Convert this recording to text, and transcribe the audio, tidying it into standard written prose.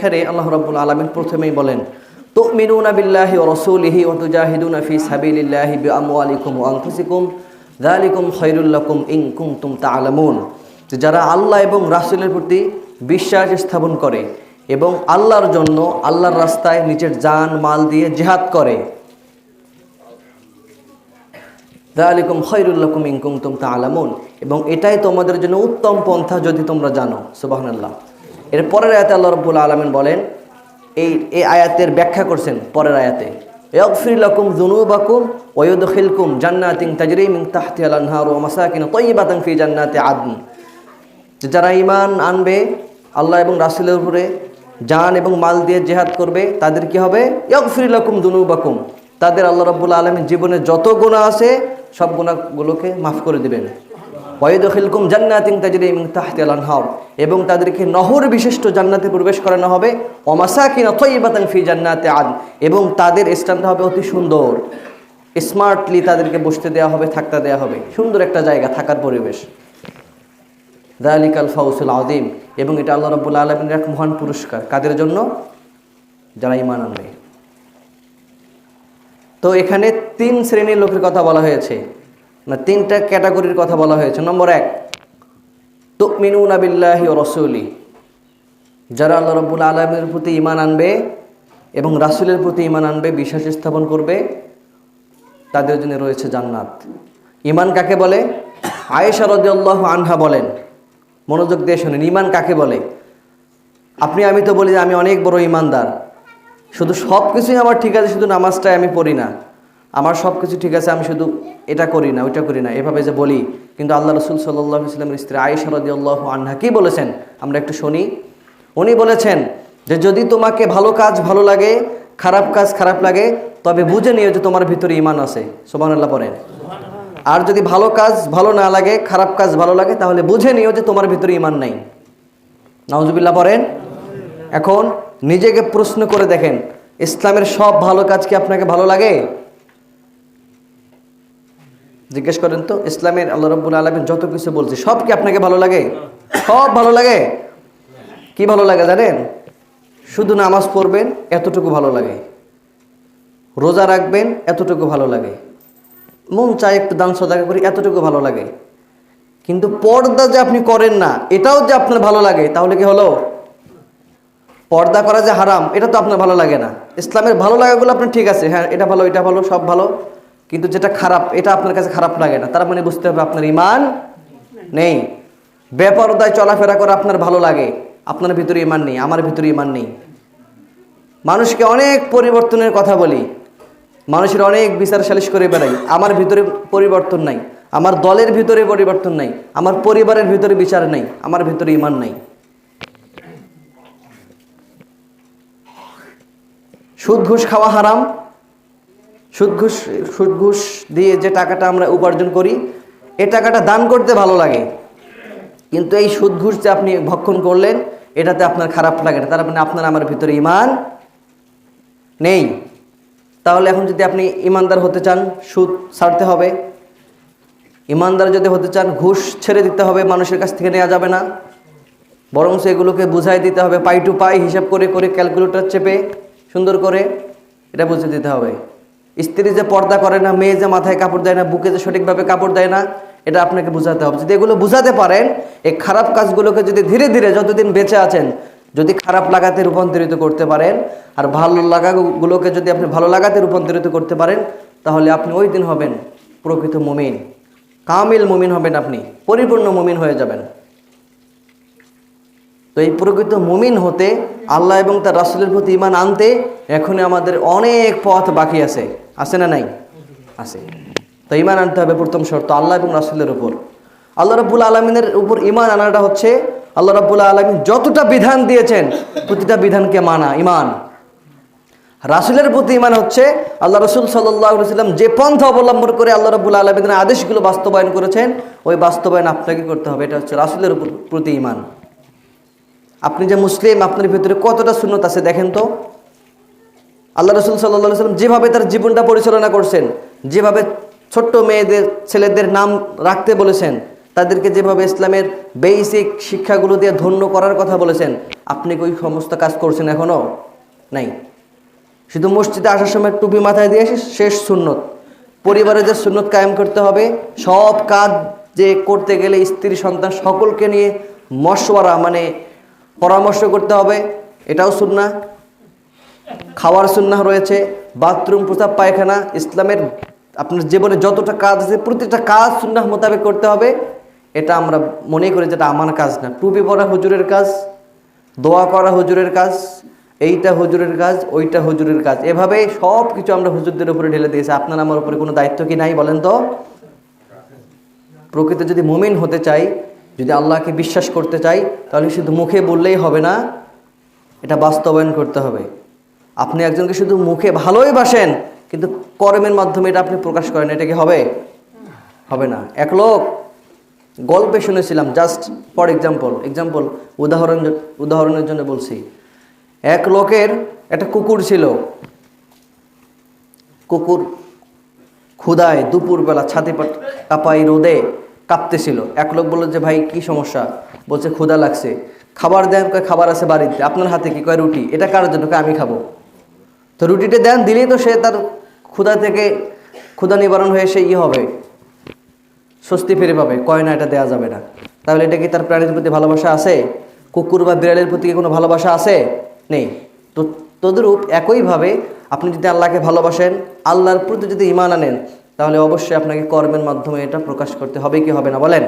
এখানে আল্লাহ রাব্বুল আলামিন প্রথমেই বলেন, তুমিনুনা বিল্লাহি ওয়া রাসূলিহি ওয়া তুজাহিদুনা ফি সাবিলিল্লাহি বিআমওয়ালিকুম ওয়া আনফুসিকুম যালিকুম খায়রুল লাকুম ইন কুনতুম তা'লামুন। যারা আল্লাহ এবং রাসূলের প্রতি বিশ্বাস স্থাপন করে এবং আল্লাহর জন্য আল্লাহর রাস্তায় নিজের জান মাল দিয়ে জিহাদ করে, যালিকুম খায়রুল লাকুম ইন কুনতুম তা'লামুন, এবং এটাই তোমাদের জন্য উত্তম পন্থা যদি তোমরা জানো। সুবহানাল্লাহ। এর পরের আয়াতে আল্লাহ রাব্বুল আলামিন বলেন, এই আয়াতের ব্যাখ্যা করছেন পরের আয়াতে, ইয়াগফির লাকুম যুনুবাকুম ওয়া ইউদখিলকুম জান্নাতিন তাজরি মিন তাহতিহাল আনহার ওয়া মাসাকিন তাইয়্যিবাতান ফি জান্নাতি আদন। যারা ঈমান আনবে, আল্লাহ এবং রাসূলের উপরে জান এবং মাল দিয়ে জিহাদ করবে, তাদের কি হবে? ইয়াগফির লাকুম যুনুবাকুম, তাদের আল্লাহ রাব্বুল আলামিন জীবনে যত গুনাহ আছে সব গুনাহগুলোকে মাফ করে দিবেন। ওয়া ইউদখিলকুম জান্নাতিন তাজরি মিন তাহতিহাল আনহার, এবং তাদেরকে নহর বিশিষ্ট জান্নাতে প্রবেশ করানো হবে। ওয়া মাসাকিন তাইয়্যিবাতান ফি জান্নাতি আদন, এবং তাদের স্থানটা হবে অতি সুন্দর, স্মার্টলি তাদেরকে বসতে দেওয়া হবে, থাকতে দেওয়া হবে, সুন্দর একটা জায়গা, থাকার পরিবেশ। যালিকাল ফাউজুল আযীম, এবং এটা আল্লাহ রাব্বুল আলামিনের এক মহান পুরস্কার। কাদের জন্য? যারা ঈমান আনবে। তো এখানে তিন শ্রেণীর লোকের কথা বলা হয়েছে, না তিনটা ক্যাটাগরির কথা বলা হয়েছে। নম্বর 1, তুমিনুনা বিল্লাহি ওয়া রাসূলিহি, যারা আল্লাহ রাব্বুল আলামিনের প্রতি ঈমান আনবে এবং রাসূলের প্রতি ঈমান আনবে, বিশ্বাস স্থাপন করবে, তাদের জন্য রয়েছে জান্নাত। ঈমান কাকে বলে? আয়েশা রাদিয়াল্লাহু আনহা বলেন, মনোযোগ দিয়ে শুনুন, ঈমান কাকে বলে? আমি তো বলি যে আমি অনেক বড় ঈমানদার, শুধু সব কিছুই আমার ঠিক আছে, শুধু নামাজটাই আমি পড়ি না, আমার সব কিছু ঠিক আছে, আমি শুধু এটা করি না ওইটা করি না, এভাবে যে বলি। কিন্তু আল্লাহ রাসূল সাল্লাল্লাহু আলাইহি ওয়াসাল্লামের স্ত্রী আয়েশা রাদিয়াল্লাহু আনহা কি বলেছেন আমরা একটু শুনি। উনি বলেছেন যে যদি তোমাকে ভালো কাজ ভালো লাগে, খারাপ কাজ খারাপ লাগে, তবে বুঝে নিও যে তোমার ভিতরে ঈমান আছে। সুবহানাল্লাহ পড়েন। আর যদি ভালো কাজ ভালো না লাগে, খারাপ কাজ ভালো লাগে, তাহলে বুঝে নিও যে তোমার ভিতরে ঈমান নাই। নাউজুবিল্লাহ পড়েন। এখন নিজেকে প্রশ্ন করে দেখেন, ইসলামের সব ভালো কাজ কি আপনাকে ভালো লাগে? জিজ্ঞেস করেন তো, ইসলামের আল্লাহ রাব্বুল আলামিন যত কিছু বলছে সব কি আপনাকে ভালো লাগে? সব ভালো লাগে? কি ভালো লাগে জানেন? শুধু নামাজ পড়বেন এতটুকু ভালো লাগে, রোজা রাখবেন এতটুকু ভালো লাগে, মন চায় একটু দান সদকা করি এতটুকু ভালো লাগে। কিন্তু পর্দা যে আপনি করেন না, এটাও যে আপনার ভালো লাগে, তাহলে কি হলো? পর্দা করা যে হারাম, এটা তো আপনার ভালো লাগে না। ইসলামের ভালো লাগাগুলো আপনার ঠিক আছে, হ্যাঁ এটা ভালো এটা ভালো সব ভালো, কিন্তু যেটা খারাপ এটা আপনার কাছে খারাপ লাগে না, তার মানে বুঝতে হবে আপনার ঈমান নেই। বেপরদায় চলাফেরা করে আপনার ভালো লাগে, আপনার ভিতরে ঈমান নেই, আমার ভিতরে ঈমান নেই। মানুষকে অনেক পরিবর্তনের কথা বলি, মানুষের অনেক বিচার সালিশ করে বেড়াই, আমার ভিতরে পরিবর্তন নাই, আমার দলের ভিতরে পরিবর্তন নাই, আমার পরিবারের ভিতরে বিচার নাই, আমার ভিতরে ঈমান নাই। সুদ ঘুষ খাওয়া হারাম, সুদ ঘুষ দিয়ে যে টাকাটা আমরা উপার্জন করি, এই টাকাটা দান করতে ভালো লাগে, কিন্তু এই সুদ ঘুষ যে আপনি ভক্ষণ করলেন এটাতে আপনার খারাপ লাগে না, তার মানে আপনার আমার ভিতরে ঈমান নেই। তাহলে এখন যদি আপনি ঈমানদার হতে চান, সুদ ছাড়তে হবে। ঈমানদার যদি হতে চান, ঘুষ ছেড়ে দিতে হবে, মানুষের কাছ থেকে নেওয়া যাবে না, বরং সেগুলোকে বুঝাই দিতে হবে, পাই টু পাই হিসাব করে করে ক্যালকুলেটর চেপে সুন্দর করে এটা বুঝে দিতে হবে। স্ত্রী যে পর্দা করে না, মেয়ে যে মাথায় কাপড় দেয় না, বুকে যে সঠিকভাবে কাপড় দেয় না, এটা আপনাকে বুঝাতে হবে। যদি এগুলো বুঝাতে পারেন, এই খারাপ কাজগুলোকে যদি ধীরে ধীরে যতদিন বেঁচে আছেন যদি খারাপ লাগাতে রূপান্তরিত করতে পারেন, আর ভালো লাগাগুলোকে যদি আপনি ভালো লাগাতে রূপান্তরিত করতে পারেন, তাহলে আপনি ওই দিন হবেন প্রকৃত মুমিন, কামিল মুমিন হবেন, আপনি পরিপূর্ণ মুমিন হয়ে যাবেন। তো এই প্রকৃত মুমিন হতে, আল্লাহ এবং তার রাসূলের প্রতি ঈমান আনতে এখনই আমাদের অনেক পথ বাকি আছে, আছে না নাই? আছে। তো ঈমান আনতে হবে প্রথম শর্ত আল্লাহ এবং রাসূলের উপর। আল্লাহ রাব্বুল আলামিনের উপর ঈমান আনাটা হচ্ছে আল্লাহ রাব্বুল আলামিন যতটা বিধান দিয়েছেন প্রতিটা বিধানকে মানা ঈমান। রাসূলের প্রতি ঈমান হচ্ছে আল্লাহ রাসূল সাল্লাল্লাহু আলাইহি ওয়াসাল্লাম যে পন্থা অবলম্বন করে আল্লাহ রাব্বুল আলামিনের আদেশগুলো বাস্তবায়ন করেছেন, ওই বাস্তবায়ন আপনাকে করতে হবে। এটা হচ্ছে রাসূলের প্রতি ঈমান। আপনি যে মুসলিম, আপনার ভিতরে কতটা সুন্নত আছে দেখেন তো। আল্লাহ রাসূল সাল্লাল্লাহু আলাইহি ওয়াসাল্লাম যেভাবে তার জীবনটা পরিচালনা করছেন, যেভাবে ছোট্ট মেয়েদের ছেলেদের নাম রাখতে বলেছেন, তাদেরকে যেভাবে ইসলামের বেসিক শিক্ষাগুলো দিয়ে ধন্য করার কথা বলেছেন, আপনি কি ওই সমস্ত কাজ করছেন? এখনও নাই। শুধু মসজিদে আসার সময় টুপি মাথায় দিয়ে শেষ সুন্নত। পরিবারে যে সুন্নত কায়েম করতে হবে, সব কাজ যে করতে গেলে স্ত্রী সন্তান সকলকে নিয়ে মশওয়ারা মানে পরামর্শ করতে হবে, এটাও সুন্নাহ। খাওয়ার সুন্নাহ রয়েছে, বাথরুম, প্রস্রাব, পায়খানা, ইসলামের আপনার জীবনে যতটা কাজ আছে প্রতিটা কাজ সুন্নাহ মোতাবেক করতে হবে। এটা আমরা মনে করি যেটা আমার কাজ না। টুপি পরা হুজুরের কাজ, দোয়া করা হুজুরের কাজ, এইটা হুজুরের কাজ, ওইটা হুজুরের কাজ, এভাবে সব কিছু আমরা হুজুরদের উপরে ঢেলে দিয়েছি। আপনার আমার উপরে কোনো দায়িত্ব কি নাই বলেন তো? প্রকৃত যদি মুমিন হতে চাই, যদি আল্লাহকে বিশ্বাস করতে চাই, তাহলে শুধু মুখে বললেই হবে না, এটা বাস্তবায়ন করতে হবে। আপনি একজনকে শুধু মুখে ভালোই বাসেন, কিন্তু কর্মের মাধ্যমে এটা আপনি প্রকাশ করেন, এটা কি হবে? হবে না। এক লোক, গল্পে শুনেছিলাম, জাস্ট ফর এক্সাম্পল উদাহরণের জন্য বলছি। এক লোকের একটা কুকুর ছিল। কুকুর ক্ষুধায় দুপুরবেলা ছাতি কাঁপাই রোদে কাঁপতেছিল। এক লোক বলল যে ভাই কি সমস্যা? বলছে ক্ষুধা লাগছে। খাবার দেন? কয় খাবার আছে বাড়িতে। আপনার হাতে কি? কয় রুটি। এটা কার জন্য? কয় আমি খাবো। তো রুটিটা দেন, দিলেই তো সে তার ক্ষুধা নিবারণ হয়ে সে হবে, স্বস্তি ফিরে পাবে। কয় না, এটা দেওয়া যাবে না। তাহলে এটা কি তার প্রাণীর প্রতি ভালোবাসা আছে? কুকুর বা বিড়ালের প্রতি কি কোনো ভালোবাসা আছে? নেই। তো তদ্রূপ একইভাবে আপনি যদি আল্লাহকে ভালোবাসেন, আল্লাহর প্রতি যদি ঈমান আনেন, তাহলে অবশ্যই আপনাকে কর্মের মাধ্যমে এটা প্রকাশ করতে হবে কি হবে না বলেন?